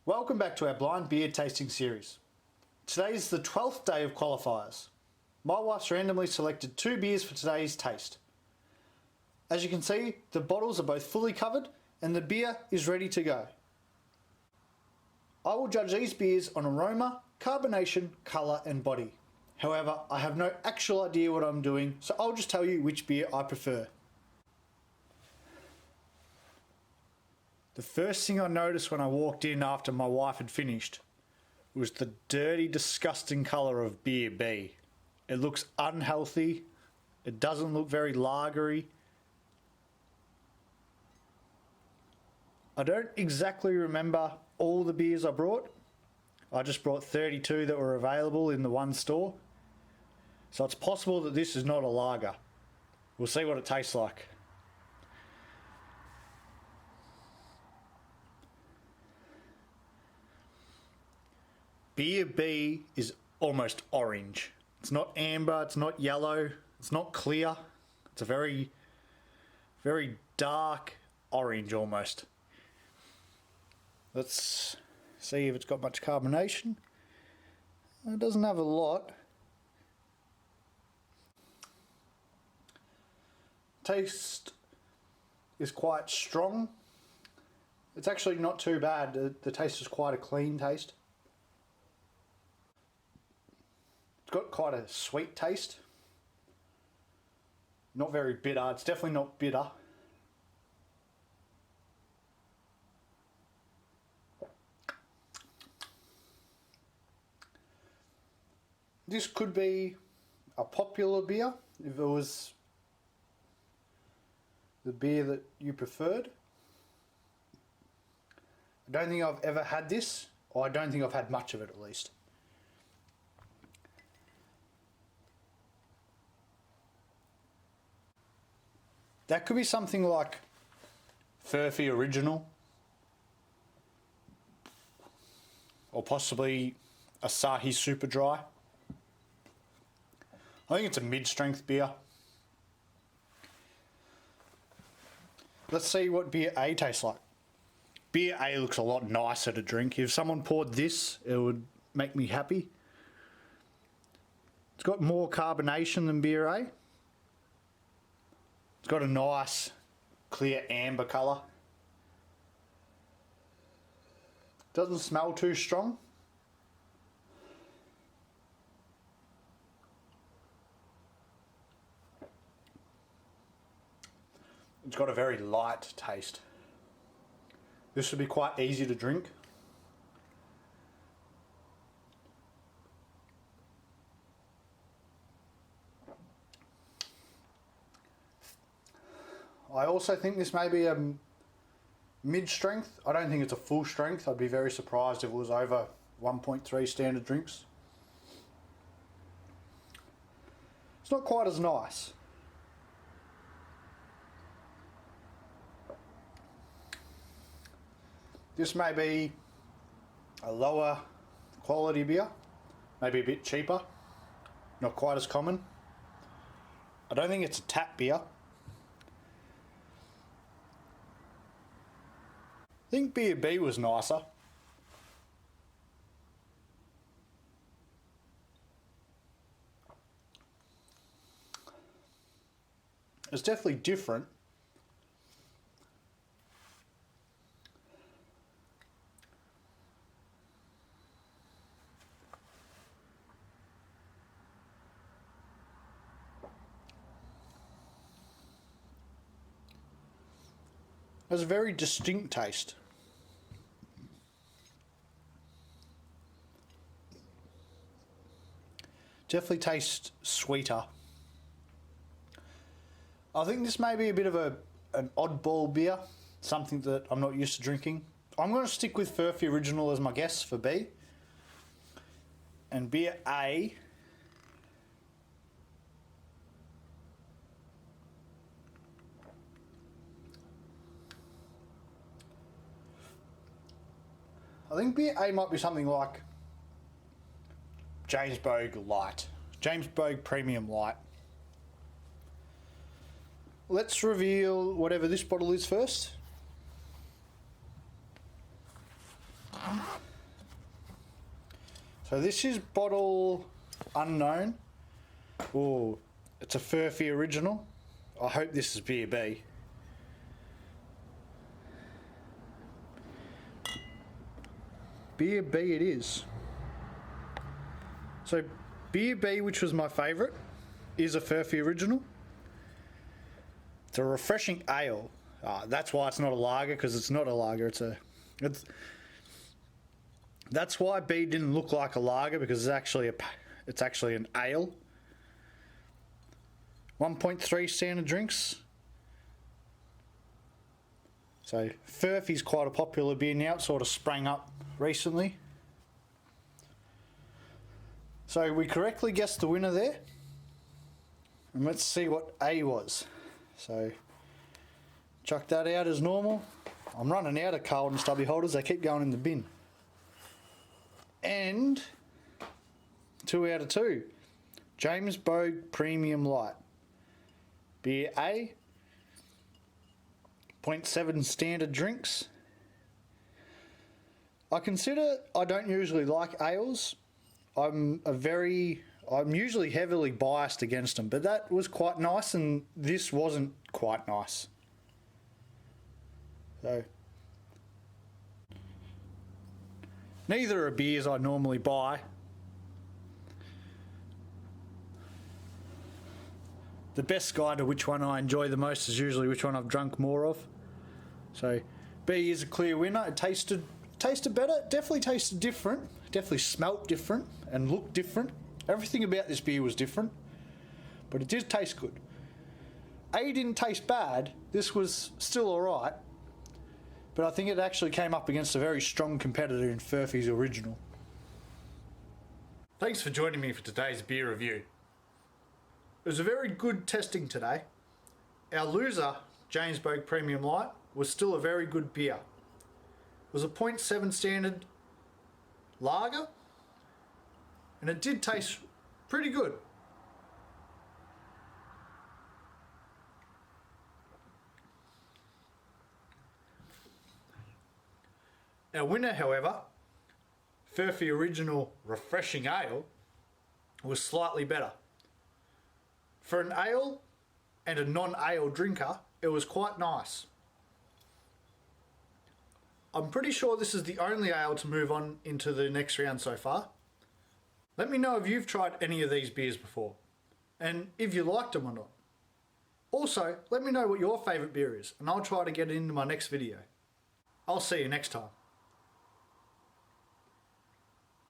Welcome back to our blind beer tasting series. Today is the 12th day of qualifiers. My wife's randomly selected 2 beers for today's taste. As you can see, the bottles are both fully covered and the beer is ready to go. I will judge these beers on aroma, carbonation, colour and body. However, I have no actual idea what I'm doing, so I'll just tell you which beer I prefer. The first thing I noticed when I walked in after my wife had finished was the dirty, disgusting colour of beer B. It looks unhealthy, it doesn't look very lagery. I don't exactly remember all the beers I brought. I just brought 32 that were available in the one store. So it's possible that this is not a lager. We'll see what it tastes like. Beer B is almost orange. It's not amber, it's not yellow, it's not clear. It's a very, very dark orange almost. Let's see if it's got much carbonation. It doesn't have a lot. Taste is quite strong. It's actually not too bad. The taste is quite a clean taste. It's got quite a sweet taste. Not very bitter. It's definitely not bitter. This could be a popular beer if it was the beer that you preferred. I don't think I've ever had this, or I don't think I've had much of it at least. That could be something like Furphy Original, or possibly Asahi Super Dry. I think it's a mid-strength beer. Let's see what beer A tastes like. Beer A looks a lot nicer to drink. If someone poured this, it would make me happy. It's got more carbonation than beer A. It's got a nice, clear amber colour. Doesn't smell too strong. It's got a very light taste. This would be quite easy to drink. I also think this may be a mid-strength. I don't think it's a full strength. I'd be very surprised if it was over 1.3 standard drinks. It's not quite as nice. This may be a lower quality beer, maybe a bit cheaper, not quite as common. I don't think it's a tap beer. I think beer B was nicer. It's definitely different. It has a very distinct taste. Definitely tastes sweeter. I think this may be a bit of an oddball beer, something that I'm not used to drinking. I'm going to stick with Furphy Original as my guess for B. And beer A, I think beer A might be something like James Bogue Light. James Bogue Premium Light. Let's reveal whatever this bottle is first. So this is bottle unknown. Oh, it's a Furphy original. I hope this is beer B. Beer B it is. So beer B, which was my favourite, is a Furphy original. It's a refreshing ale. That's why it's not a lager, because it's not a lager. That's why B didn't look like a lager, because it's actually an ale. 1.3 standard drinks. So Furphy's quite a popular beer now. It sort of sprang up recently. So we correctly guessed the winner there. And let's see what A was. So chuck that out as normal. I'm running out of cold and stubby holders. They keep going in the bin. And 2 out of 2. James Bogue Premium Light. Beer A. 0.7 standard drinks. I don't usually like ales. I'm usually heavily biased against them, but that was quite nice and this wasn't quite nice. So neither are beers I normally buy. The best guide to which one I enjoy the most is usually which one I've drunk more of. So B is a clear winner. It tasted better, definitely tasted different, definitely smelt different and looked different. Everything about this beer was different, but it did taste good. A didn't taste bad. This was still alright, but I think it actually came up against a very strong competitor in Furphy's original. Thanks for joining me for today's beer review. It was a very good testing today. Our loser, James Bogue Premium Light, was still a very good beer. It was a 0.7 standard lager, and it did taste pretty good. Our winner, however, Furphy Original Refreshing Ale, was slightly better. For an ale and a non-ale drinker, it was quite nice. I'm pretty sure this is the only ale to move on into the next round so far. Let me know if you've tried any of these beers before, and if you liked them or not. Also, let me know what your favourite beer is, and I'll try to get it into my next video. I'll see you next time.